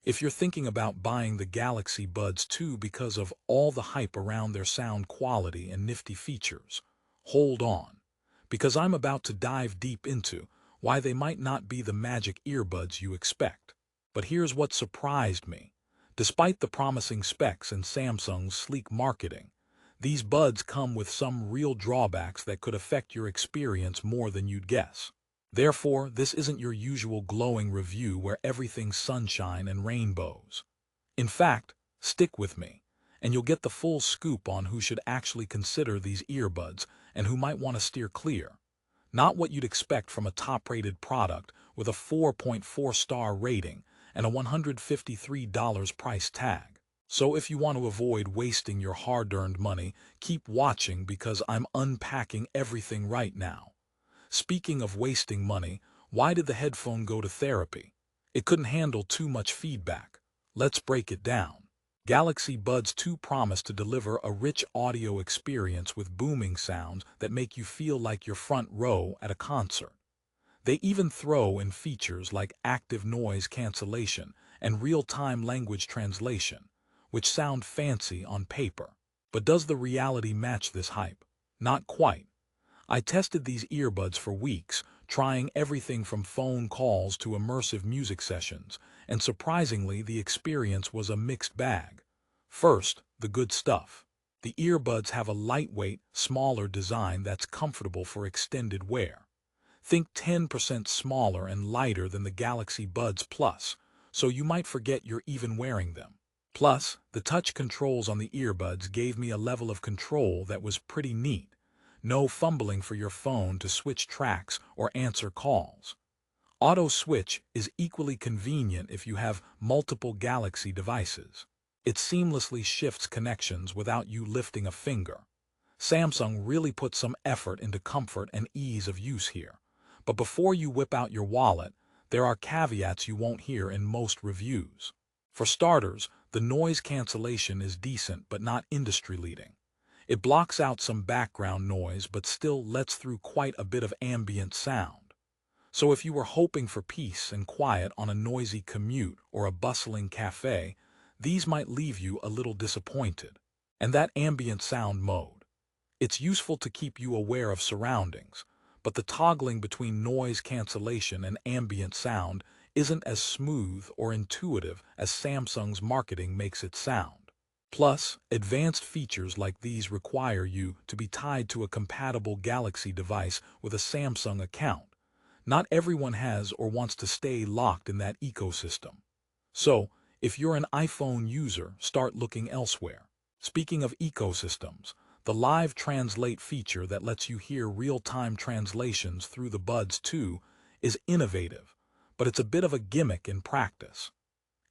If you're thinking about buying the Galaxy Buds 2 because of all the hype around their sound quality and nifty features, hold on, because I'm about to dive deep into why they might not be the magic earbuds you expect. But here's what surprised me. Despite the promising specs and Samsung's sleek marketing, these buds come with some real drawbacks that could affect your experience more than you'd guess. Therefore, this isn't your usual glowing review where everything's sunshine and rainbows. In fact, stick with me, and you'll get the full scoop on who should actually consider these earbuds and who might want to steer clear. Not what you'd expect from a top-rated product with a 4.4-star rating and a $153 price tag. So if you want to avoid wasting your hard-earned money, keep watching because I'm unpacking everything right now. Speaking of wasting money, why did the headphone go to therapy? It couldn't handle too much feedback. Let's break it down. Galaxy Buds 2 promise to deliver a rich audio experience with booming sounds that make you feel like you're front row at a concert. They even throw in features like active noise cancellation and real-time language translation, which sound fancy on paper. But does the reality match this hype? Not quite. I tested these earbuds for weeks, trying everything from phone calls to immersive music sessions, and surprisingly, the experience was a mixed bag. First, the good stuff. The earbuds have a lightweight, smaller design that's comfortable for extended wear. Think 10% smaller and lighter than the Galaxy Buds Plus, so you might forget you're even wearing them. Plus, the touch controls on the earbuds gave me a level of control that was pretty neat. No fumbling for your phone to switch tracks or answer calls. Auto switch is equally convenient if you have multiple Galaxy devices. It seamlessly shifts connections without you lifting a finger. Samsung really put some effort into comfort and ease of use here. But before you whip out your wallet, there are caveats you won't hear in most reviews. For starters, the noise cancellation is decent but not industry-leading. It blocks out some background noise but still lets through quite a bit of ambient sound. So if you were hoping for peace and quiet on a noisy commute or a bustling cafe, these might leave you a little disappointed. And that ambient sound mode. It's useful to keep you aware of surroundings, but the toggling between noise cancellation and ambient sound isn't as smooth or intuitive as Samsung's marketing makes it sound. Plus, advanced features like these require you to be tied to a compatible Galaxy device with a Samsung account. Not everyone has or wants to stay locked in that ecosystem. So, if you're an iPhone user, start looking elsewhere. Speaking of ecosystems, the Live Translate feature that lets you hear real-time translations through the Buds 2 is innovative, but it's a bit of a gimmick in practice.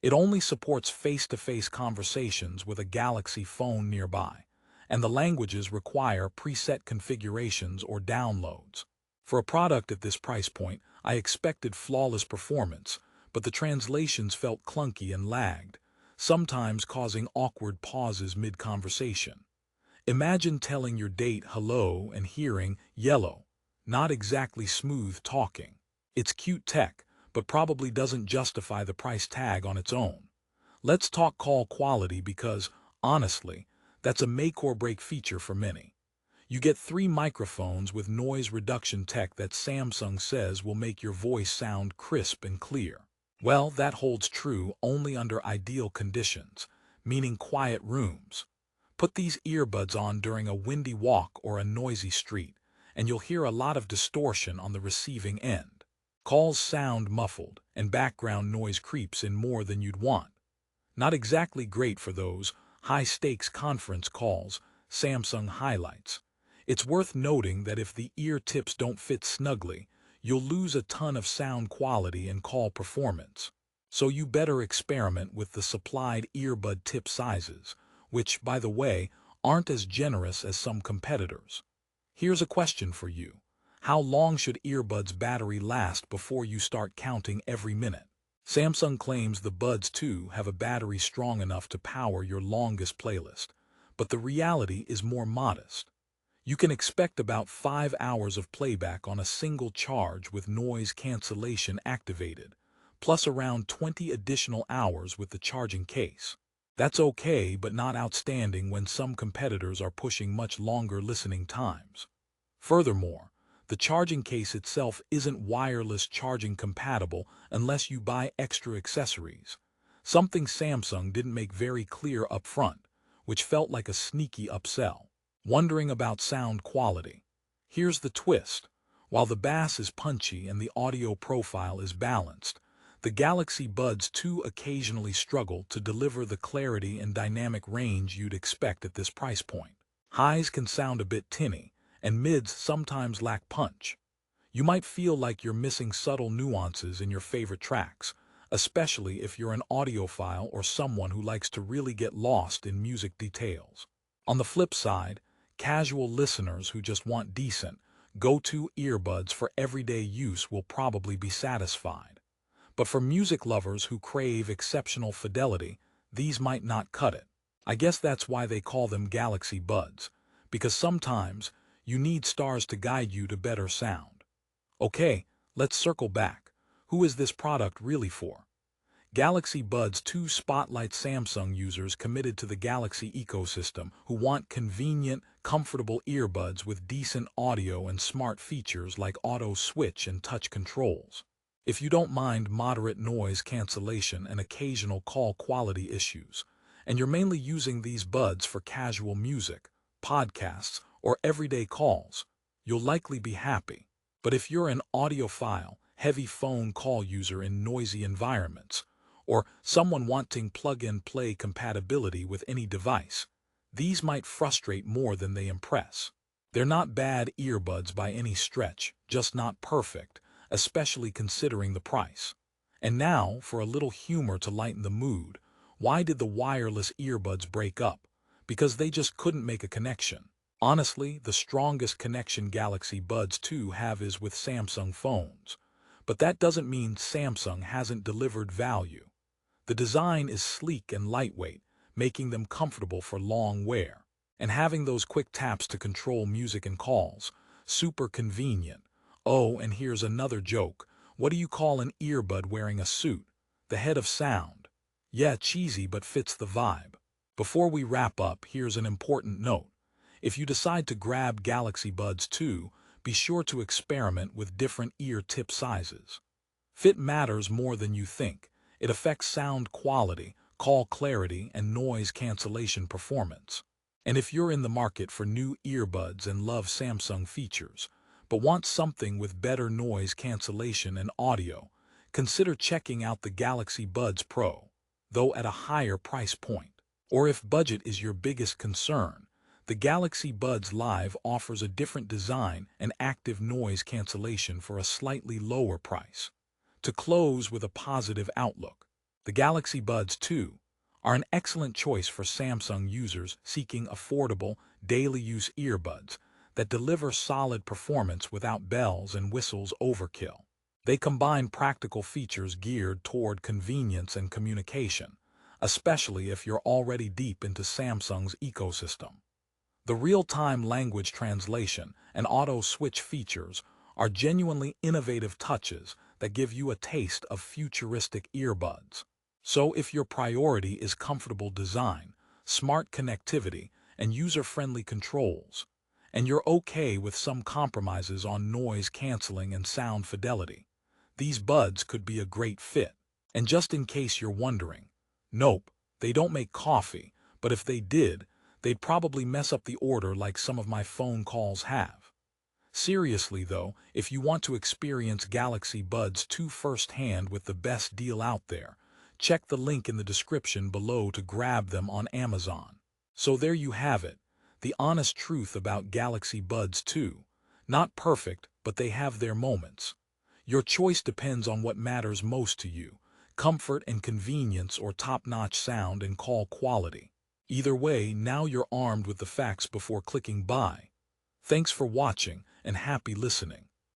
It only supports face-to-face conversations with a Galaxy phone nearby, and the languages require preset configurations or downloads. For a product at this price point, I expected flawless performance, but the translations felt clunky and lagged, sometimes causing awkward pauses mid-conversation. Imagine telling your date hello and hearing yellow. Not exactly smooth talking. It's cute tech, but probably doesn't justify the price tag on its own. Let's talk call quality because, honestly, that's a make-or-break feature for many. You get 3 microphones with noise reduction tech that Samsung says will make your voice sound crisp and clear. Well, that holds true only under ideal conditions, meaning quiet rooms. Put these earbuds on during a windy walk or a noisy street, and you'll hear a lot of distortion on the receiving end. Calls sound muffled, and background noise creeps in more than you'd want. Not exactly great for those high-stakes conference calls Samsung highlights. It's worth noting that if the ear tips don't fit snugly, you'll lose a ton of sound quality and call performance. So you better experiment with the supplied earbud tip sizes, which, by the way, aren't as generous as some competitors. Here's a question for you. How long should earbuds battery last before you start counting every minute? Samsung claims the Buds 2 have a battery strong enough to power your longest playlist, but the reality is more modest. You can expect about 5 hours of playback on a single charge with noise cancellation activated, plus around 20 additional hours with the charging case. That's okay, but not outstanding when some competitors are pushing much longer listening times. Furthermore, the charging case itself isn't wireless charging compatible unless you buy extra accessories, something Samsung didn't make very clear up front, which felt like a sneaky upsell. Wondering about sound quality? Here's the twist. While the bass is punchy and the audio profile is balanced, the Galaxy Buds 2 occasionally struggle to deliver the clarity and dynamic range you'd expect at this price point. Highs can sound a bit tinny, and mids sometimes lack punch. You might feel like you're missing subtle nuances in your favorite tracks, especially if you're an audiophile or someone who likes to really get lost in music details. On the flip side, casual listeners who just want decent, go-to earbuds for everyday use will probably be satisfied. But for music lovers who crave exceptional fidelity, these might not cut it. I guess that's why they call them Galaxy Buds, because sometimes you need stars to guide you to better sound. Okay, let's circle back. Who is this product really for? Galaxy Buds 2 spotlight Samsung users committed to the Galaxy ecosystem who want convenient, comfortable earbuds with decent audio and smart features like auto switch and touch controls. If you don't mind moderate noise cancellation and occasional call quality issues, and you're mainly using these buds for casual music, podcasts, or everyday calls, you'll likely be happy. But if you're an audiophile, heavy phone call user in noisy environments, or someone wanting plug-and-play compatibility with any device, these might frustrate more than they impress. They're not bad earbuds by any stretch, just not perfect, especially considering the price. And now, for a little humor to lighten the mood, why did the wireless earbuds break up? Because they just couldn't make a connection. Honestly, the strongest connection Galaxy Buds 2 have is with Samsung phones. But that doesn't mean Samsung hasn't delivered value. The design is sleek and lightweight, making them comfortable for long wear. And having those quick taps to control music and calls, super convenient. Oh, and here's another joke. What do you call an earbud wearing a suit? The head of sound. Yeah, cheesy, but fits the vibe. Before we wrap up, here's an important note. If you decide to grab Galaxy Buds 2, be sure to experiment with different ear tip sizes. Fit matters more than you think. It affects sound quality, call clarity, and noise cancellation performance. And if you're in the market for new earbuds and love Samsung features, but want something with better noise cancellation and audio, consider checking out the Galaxy Buds Pro, though at a higher price point. Or if budget is your biggest concern, the Galaxy Buds Live offers a different design and active noise cancellation for a slightly lower price. To close with a positive outlook, the Galaxy Buds 2 are an excellent choice for Samsung users seeking affordable, daily-use earbuds that deliver solid performance without bells and whistles overkill. They combine practical features geared toward convenience and communication, especially if you're already deep into Samsung's ecosystem. The real-time language translation and auto-switch features are genuinely innovative touches that give you a taste of futuristic earbuds. So if your priority is comfortable design, smart connectivity, and user-friendly controls, and you're okay with some compromises on noise canceling and sound fidelity, these buds could be a great fit. And just in case you're wondering, nope, they don't make coffee, but if they did, they'd probably mess up the order like some of my phone calls have. Seriously though, if you want to experience Galaxy Buds 2 firsthand with the best deal out there, check the link in the description below to grab them on Amazon. So there you have it, the honest truth about Galaxy Buds 2. Not perfect, but they have their moments. Your choice depends on what matters most to you, comfort and convenience or top-notch sound and call quality. Either way, now you're armed with the facts before clicking buy. Thanks for watching and happy listening.